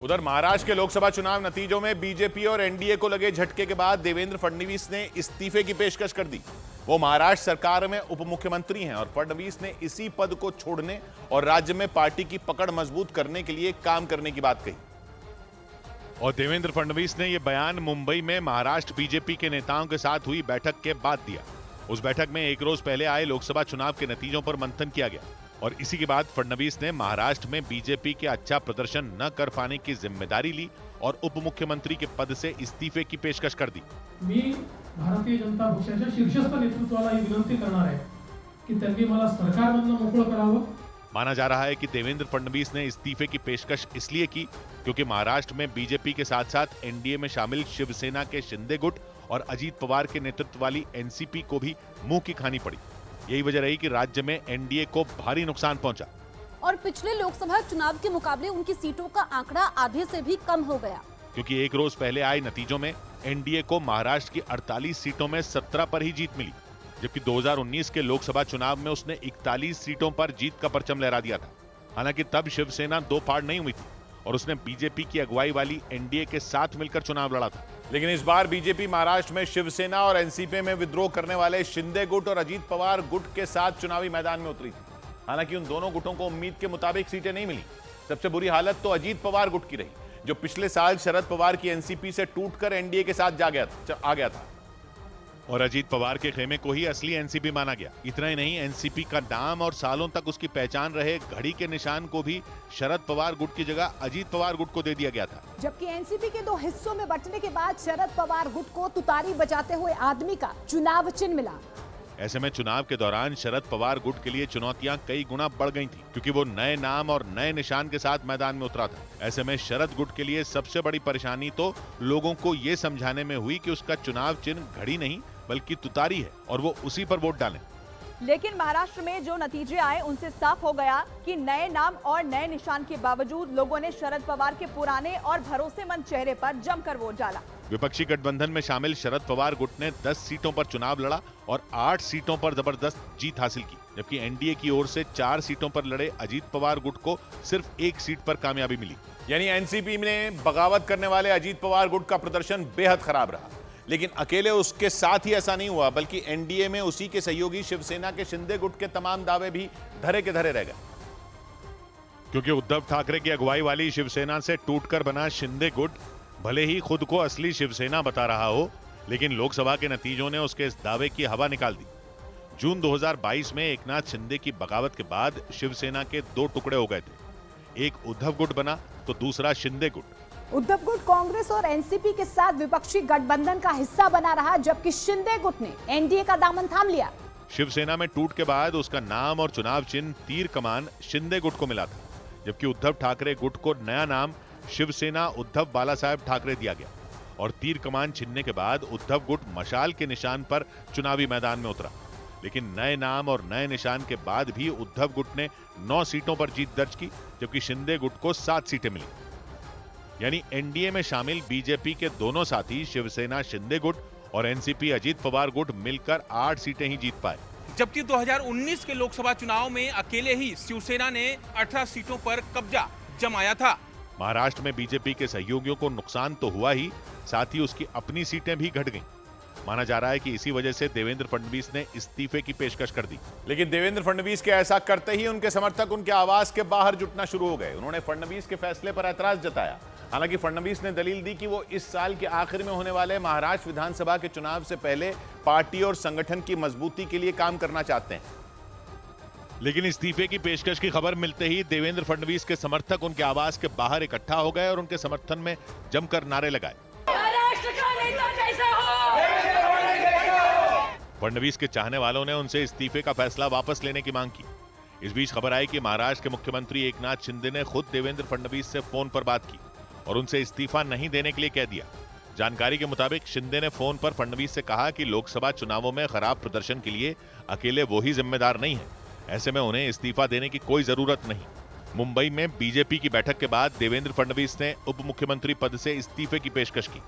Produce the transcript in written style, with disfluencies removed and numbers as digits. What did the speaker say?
उधर महाराष्ट्र के लोकसभा चुनाव नतीजों में बीजेपी और एनडीए को लगे झटके के बाद देवेंद्र फडणवीस ने इस्तीफे की पेशकश कर दी। वो महाराष्ट्र सरकार में उप मुख्यमंत्री हैं और फडणवीस ने इसी पद को छोड़ने और राज्य में पार्टी की पकड़ मजबूत करने के लिए काम करने की बात कही। और देवेंद्र फडणवीस ने यह बयान मुंबई में महाराष्ट्र बीजेपी के नेताओं के साथ हुई बैठक के बाद दिया। उस बैठक में एक रोज पहले आए लोकसभा चुनाव के नतीजों पर मंथन किया गया और इसी के बाद फडणवीस ने महाराष्ट्र में बीजेपी के अच्छा प्रदर्शन न कर पाने की जिम्मेदारी ली और उप मुख्यमंत्री के पद से इस्तीफे की पेशकश कर दी। मी भारतीय जनता पक्षाच्या शीर्षस्थ नेतृत्वाला ही विनंती करणार आहे की त्यांनी मला सरकारमधनं मोकळं करावं। माना जा रहा है कि देवेंद्र फडणवीस ने इस्तीफे की पेशकश इसलिए की क्योंकि महाराष्ट्र में बीजेपी के साथ साथ एनडीए में शामिल शिवसेना के शिंदे गुट और अजीत पवार के नेतृत्व वाली एनसीपी को भी मुंह की खानी पड़ी। यही वजह रही कि राज्य में एनडीए को भारी नुकसान पहुंचा और पिछले लोकसभा चुनाव के मुकाबले उनकी सीटों का आंकड़ा आधे से भी कम हो गया, क्योंकि एक रोज पहले आए नतीजों में एनडीए को महाराष्ट्र की 48 सीटों में 17 पर ही जीत मिली, जबकि 2019 के लोकसभा चुनाव में उसने 41 सीटों पर जीत का परचम लहरा दिया था। हालांकि तब शिवसेना दो फाड़ नहीं हुई थी और उसने बीजेपी की अगुवाई वाली एनडीए के साथ मिलकर चुनाव लड़ा था। लेकिन इस बार बीजेपी महाराष्ट्र में शिवसेना और एनसीपी में विद्रोह करने वाले शिंदे गुट और अजीत पवार गुट के साथ चुनावी मैदान में उतरी थी। हालांकि उन दोनों गुटों को उम्मीद के मुताबिक सीटें नहीं मिली। सबसे बुरी हालत तो अजीत पवार गुट की रही, जो पिछले साल शरद पवार की एनसीपी से टूटकर एनडीए के साथ आ गया था और अजीत पवार के खेमे को ही असली एनसीपी माना गया। इतना ही नहीं, एनसीपी का नाम और सालों तक उसकी पहचान रहे घड़ी के निशान को भी शरद पवार गुट की जगह अजीत पवार गुट को दे दिया गया था। जबकि एनसीपी के दो हिस्सों में बंटने के बाद शरद पवार गुट को तुतारी बजाते हुए आदमी का चुनाव चिन्ह मिला। ऐसे में चुनाव के दौरान शरद पवार गुट के लिए चुनौतियां कई गुना बढ़ गई थी, क्योंकि वो नए नाम और नए निशान के साथ मैदान में उतरा था। ऐसे में शरद गुट के लिए सबसे बड़ी परेशानी तो लोगों को ये समझाने में हुई कि उसका चुनाव चिन्ह घड़ी नहीं बल्कि तुतारी है और वो उसी पर वोट डालें। लेकिन महाराष्ट्र में जो नतीजे आए उनसे साफ हो गया कि नए नाम और नए निशान के बावजूद लोगों ने शरद पवार के पुराने और भरोसेमंद चेहरे पर जमकर वोट डाला। विपक्षी गठबंधन में शामिल शरद पवार गुट ने 10 सीटों पर चुनाव लड़ा और 8 सीटों पर जबरदस्त जीत हासिल की, जबकि एनडीए की ओर से 4 सीटों पर लड़े अजीत पवार गुट को सिर्फ 1 सीट पर कामयाबी मिली। यानी एनसीपी में बगावत करने वाले अजीत पवार गुट का प्रदर्शन बेहद खराब रहा। लेकिन अकेले उसके साथ ही ऐसा नहीं हुआ, बल्कि एनडीए में उसी के सहयोगी शिवसेना के शिंदे गुट के तमाम दावे भी धरे के धरे रह गए, क्योंकि उद्धव ठाकरे की अगुवाई वाली शिवसेना से टूटकर बना शिंदे गुट भले ही खुद को असली शिवसेना बता रहा हो, लेकिन लोकसभा के नतीजों ने उसके इस दावे की हवा निकाल दी। जून 2022 में एकनाथ शिंदे की बगावत के बाद शिवसेना के 2 टुकड़े हो गए थे। एक उद्धव गुट बना तो दूसरा शिंदे गुट। उद्धव गुट कांग्रेस और एनसीपी के साथ विपक्षी गठबंधन का हिस्सा बना रहा, जबकि शिंदे गुट ने एनडीए का दामन थाम लिया। शिवसेना में टूट के बाद उसका नाम और चुनाव चिन्ह तीर कमान शिंदे गुट को मिला था, जबकि उद्धव ठाकरे गुट को नया नाम शिवसेना उद्धव बालासाहेब ठाकरे दिया गया और तीर कमान छीनने के बाद उद्धव गुट मशाल के निशान पर चुनावी मैदान में उतरा। लेकिन नए नाम और नए निशान के बाद भी उद्धव गुट ने 9 सीटों पर जीत दर्ज की, जबकि शिंदे गुट को 7 सीटें मिली। यानी एनडीए में शामिल बीजेपी के दोनों साथी शिवसेना शिंदे गुट और एनसीपी अजीत पवार गुट मिलकर 8 सीटें ही जीत पाए, जबकि 2019 के लोकसभा चुनाव में अकेले ही शिवसेना ने 18 सीटों पर कब्जा जमाया था। महाराष्ट्र में बीजेपी के सहयोगियों को नुकसान तो हुआ ही, साथ ही उसकी अपनी सीटें भी घट गईं। माना जा रहा है कि इसी वजह से देवेंद्र फडणवीस ने इस्तीफे की पेशकश कर दी। लेकिन देवेंद्र फडणवीस के ऐसा करते ही उनके समर्थक उनके आवास के बाहर जुटना शुरू हो गए। उन्होंने फडणवीस के फैसले पर ऐतराज जताया। हालांकि फडणवीस ने दलील दी कि वो इस साल के आखिर में होने वाले महाराष्ट्र विधानसभा के चुनाव से पहले पार्टी और संगठन की मजबूती के लिए काम करना चाहते हैं। लेकिन इस्तीफे की पेशकश की खबर मिलते ही देवेंद्र फडणवीस के समर्थक उनके आवास के बाहर इकट्ठा हो गए और उनके समर्थन में जमकर नारे लगाए। फडणवीस के चाहने वालों ने उनसे इस्तीफे का फैसला वापस लेने की मांग की। इस बीच खबर आई कि महाराष्ट्र के मुख्यमंत्री एकनाथ शिंदे ने खुद देवेंद्र फडणवीस से फोन पर बात की और उनसे इस्तीफा नहीं देने के लिए कह दिया। जानकारी के मुताबिक शिंदे ने फोन पर फडणवीस से कहा कि लोकसभा चुनावों में खराब प्रदर्शन के लिए अकेले वो ही जिम्मेदार नहीं है, ऐसे में उन्हें इस्तीफा देने की कोई जरूरत नहीं। मुंबई में बीजेपी की बैठक के बाद देवेंद्र फडणवीस ने उप मुख्यमंत्री पद से इस्तीफे की पेशकश की।